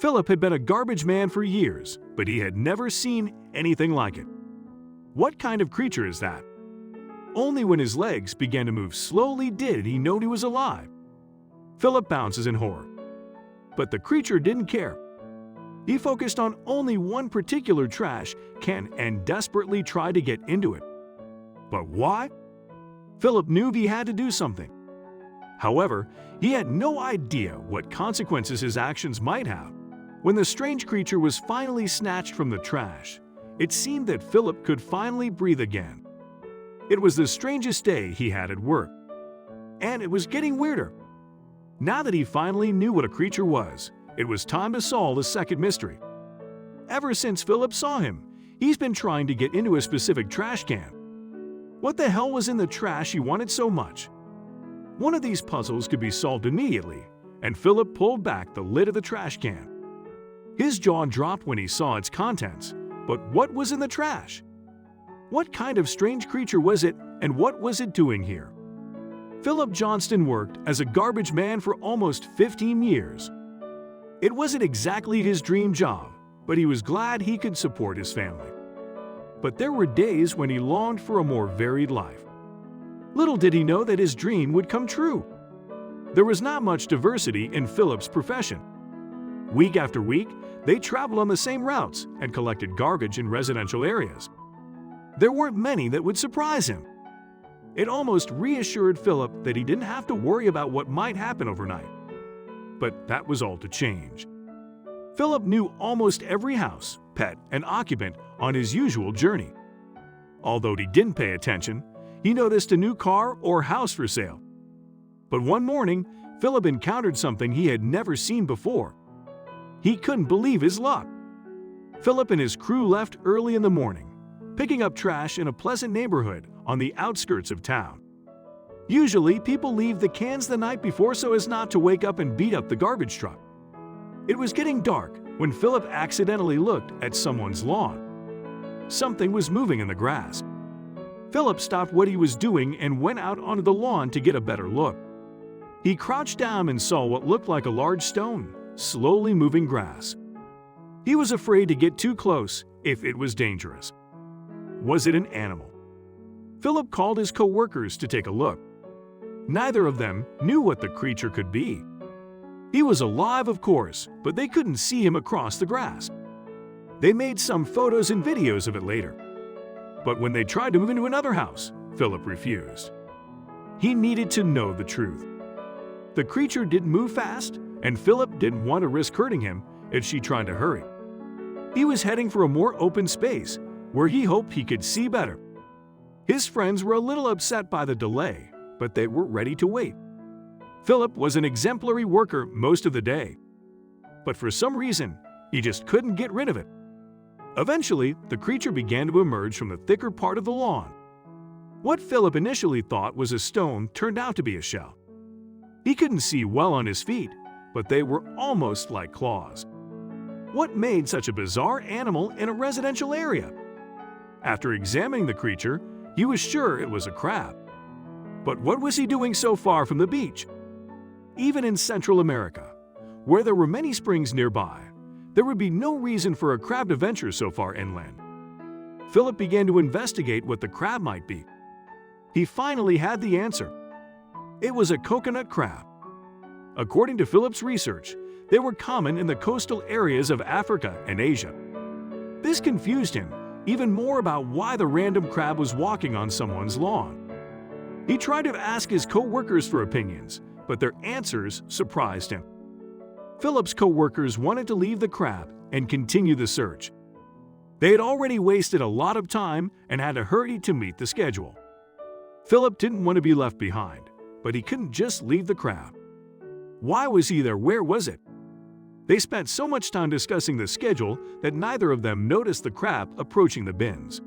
Philip had been a garbage man for years, but he had never seen anything like it. What kind of creature is that? Only when his legs began to move slowly did he know he was alive. Philip bounces in horror. But the creature didn't care. He focused on only one particular trash can and desperately tried to get into it. But why? Philip knew he had to do something. However, he had no idea what consequences his actions might have. When the strange creature was finally snatched from the trash, it seemed that Philip could finally breathe again. It was the strangest day he had at work. And it was getting weirder. Now that he finally knew what a creature was, it was time to solve the second mystery. Ever since Philip saw him, he's been trying to get into a specific trash can. What the hell was in the trash he wanted so much? One of these puzzles could be solved immediately, and Philip pulled back the lid of the trash can. His jaw dropped when he saw its contents, but what was in the trash? What kind of strange creature was it, and what was it doing here? Philip Johnston worked as a garbage man for almost 15 years. It wasn't exactly his dream job, but he was glad he could support his family. But there were days when he longed for a more varied life. Little did he know that his dream would come true. There was not much diversity in Philip's profession. Week after week, they traveled on the same routes and collected garbage in residential areas. There weren't many that would surprise him. It almost reassured Philip that he didn't have to worry about what might happen overnight. But that was all to change. Philip knew almost every house, pet, and occupant on his usual journey. Although he didn't pay attention, he noticed a new car or house for sale. But one morning, Philip encountered something he had never seen before. He couldn't believe his luck. Philip and his crew left early in the morning, picking up trash in a pleasant neighborhood on the outskirts of town. Usually, people leave the cans the night before so as not to wake up and beat up the garbage truck. It was getting dark when Philip accidentally looked at someone's lawn. Something was moving in the grass. Philip stopped what he was doing and went out onto the lawn to get a better look. He crouched down and saw what looked like a large stone, slowly moving grass. He was afraid to get too close if it was dangerous. Was it an animal? Philip called his co-workers to take a look. Neither of them knew what the creature could be. He was alive, of course, but they couldn't see him across the grass. They made some photos and videos of it later. But when they tried to move into another house, Philip refused. He needed to know the truth. The creature didn't move fast, and Philip didn't want to risk hurting him if she tried to hurry. He was heading for a more open space where he hoped he could see better. His friends were a little upset by the delay, but they were ready to wait. Philip was an exemplary worker most of the day. But for some reason, he just couldn't get rid of it. Eventually, the creature began to emerge from the thicker part of the lawn. What Philip initially thought was a stone turned out to be a shell. He couldn't see well on his feet, but they were almost like claws. What made such a bizarre animal in a residential area? After examining the creature, he was sure it was a crab. But what was he doing so far from the beach? Even in Central America, where there were many springs nearby, there would be no reason for a crab to venture so far inland. Philip began to investigate what the crab might be. He finally had the answer. It was a coconut crab. According to Philip's research, they were common in the coastal areas of Africa and Asia. This confused him even more about why the random crab was walking on someone's lawn. He tried to ask his co-workers for opinions, but their answers surprised him. Philip's co-workers wanted to leave the crab and continue the search. They had already wasted a lot of time and had to hurry to meet the schedule. Philip didn't want to be left behind, but he couldn't just leave the crab. Why was he there? Where was it? They spent so much time discussing the schedule that neither of them noticed the crab approaching the bins.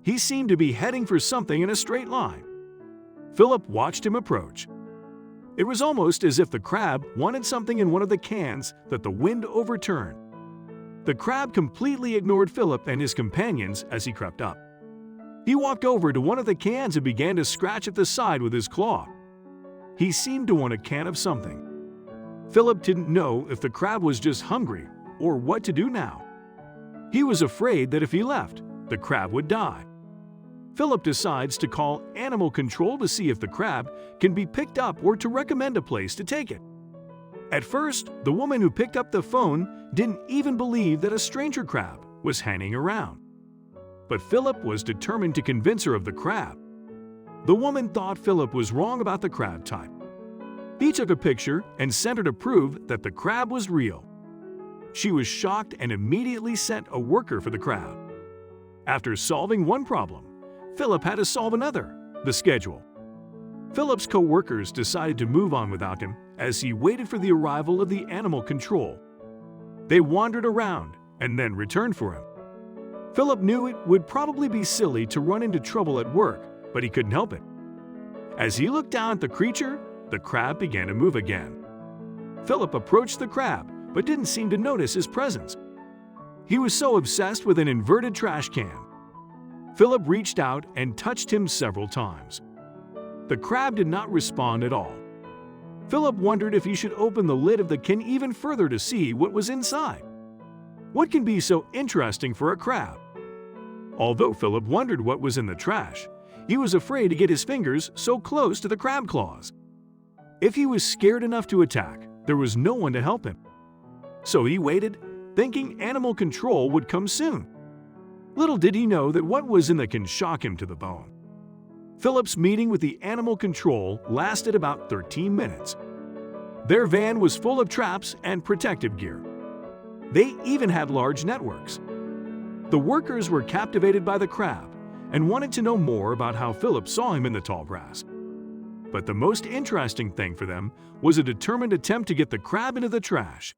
He seemed to be heading for something in a straight line. Philip watched him approach. It was almost as if the crab wanted something in one of the cans that the wind overturned. The crab completely ignored Philip and his companions as he crept up. He walked over to one of the cans and began to scratch at the side with his claw. He seemed to want a can of something. Philip didn't know if the crab was just hungry or what to do now. He was afraid that if he left, the crab would die. Philip decides to call animal control to see if the crab can be picked up or to recommend a place to take it. At first, the woman who picked up the phone didn't even believe that a stranger crab was hanging around. But Philip was determined to convince her of the crab. The woman thought Philip was wrong about the crab type. He took a picture and sent her to prove that the crab was real. She was shocked and immediately sent a worker for the crab. After solving one problem, Philip had to solve another, the schedule. Philip's co-workers decided to move on without him as he waited for the arrival of the animal control. They wandered around and then returned for him. Philip knew it would probably be silly to run into trouble at work, but he couldn't help it. As he looked down at the creature, the crab began to move again. Philip approached the crab, but didn't seem to notice his presence. He was so obsessed with an inverted trash can. Philip reached out and touched him several times. The crab did not respond at all. Philip wondered if he should open the lid of the can even further to see what was inside. What can be so interesting for a crab? Although Philip wondered what was in the trash, he was afraid to get his fingers so close to the crab claws. If he was scared enough to attack, there was no one to help him. So he waited, thinking animal control would come soon. Little did he know that what was in the can shock him to the bone. Philip's meeting with the animal control lasted about 13 minutes. Their van was full of traps and protective gear. They even had large networks. The workers were captivated by the crab and wanted to know more about how Philip saw him in the tall grass. But the most interesting thing for them was a determined attempt to get the crab into the trash.